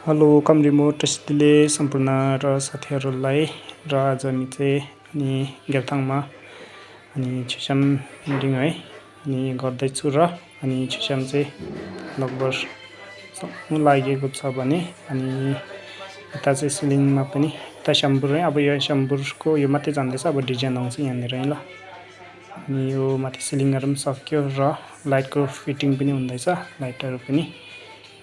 Hello कम remote स्थितिले सम्पूर्ण र साथीहरूलाई र आज हामी चाहिँ अनि गेलथाङमा अनि छुस्याम मिटिङ है अनि गर्दैछु र अनि छुस्याम चाहिँ लगभग सक्नु लागेको छ भने अनि यता चाहिँ सिलिङमा पनि यता स्याम्पुर है। अब यो स्याम्पुरको यो मात्रै जान्दैछ, अब डिजाइन आउँछ यहाँनिर है ल। अनि यो माथि सिलिङहरू पनि सक्यो र लाइटको फिटिङ पनि हुँदैछ, लाइटहरू पनि।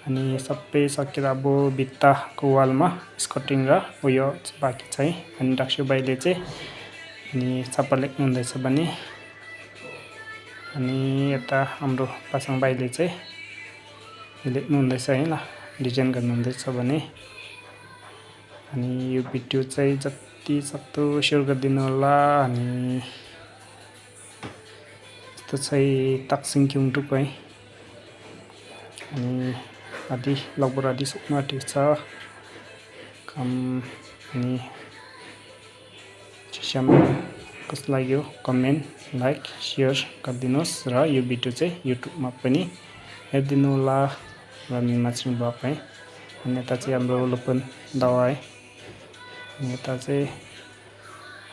अनि सबै सकेर अब भित्ताको वालमा स्कटिङ र उयो बाँकी छ है। अनि डाक्सु भाइले चाहिँ अनि छाप्पा लेख्नु हुँदैछ भने अनि यता हाम्रो पासाङ भाइले चाहिँ लेख्नु हुँदैछ है ल, डिजाइन गर्नु हुँदैछ भने। अनि यो भिडियो चाहिँ जति सक्दो सेयर गरिदिनु होला। अनि यस्तो चाहिँ ताक्सिङ क्युङटुक है। अनि आदि लगभग आदि सक्नु आँटेको छ काम। अनि छुस्याम कस्तो लाग्यो कमेन्ट लाइक सेयर गरिदिनुहोस् र यो भिडियो चाहिँ युट्युबमा पनि हेरिदिनु होला र माछ्रिङ ब्लग है। अनि यता चाहिँ हाम्रो लोपन दावा है। अनि यता चाहिँ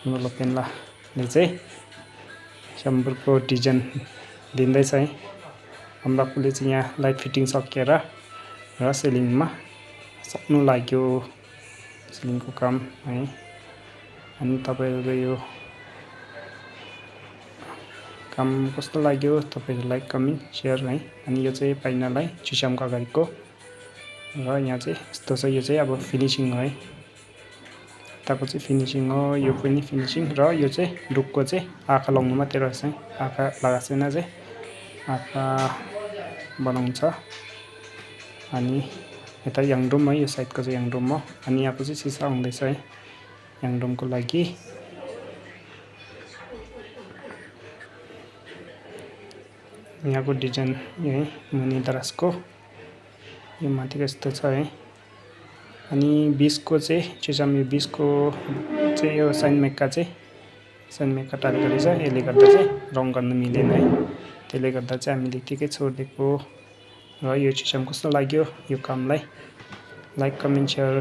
हाम्रो लोपेनलाले चाहिँ स्याम्पुरको डिजाइन दिँदैछ है। हाम्रो आफूले चाहिँ यहाँ लाइट फिटिङ सकेर र सिलिङमा सक्नु लाग्यो सिलिङको काम है। अनि तपाईँहरूको यो काम कस्तो लाग्यो तपाईँहरू लाइक कमेन्ट सेयर है। अनि यो चाहिँ पाइनालाई छुस्यामको अगाडिको र यहाँ चाहिँ यस्तो छ। यो चाहिँ अब फिनिसिङ हो है, यताको चाहिँ फिनिसिङ हो, यो पनि फिनिसिङ र यो चाहिँ रुखको चाहिँ आँखा लगाउनु मात्रै रहेछ है। आँखा लगाएको छैन चाहिँ आँखा बनाउँछ। अनि यता याङडुम है, यो साइडको चाहिँ याङडुम हो। अनि यहाँको चाहिँ सिसा आउँदैछ है याङडुमको लागि। यहाँको डिजाइन यही मुनि दराजको यो माथिको यस्तो छ है। अनि 20को चाहिँ छुस्याम यो 20को चाहिँ यो साइन मेक्का टालेको रहेछ। यसले गर्दा चाहिँ रङ गर्न मिलेन है, त्यसले गर्दा चाहिँ हामीले यतिकै छोडिदिएको। र यो छुस्याम कस्तो लाग्यो यो कामलाई लाइक कमेन्ट सेयर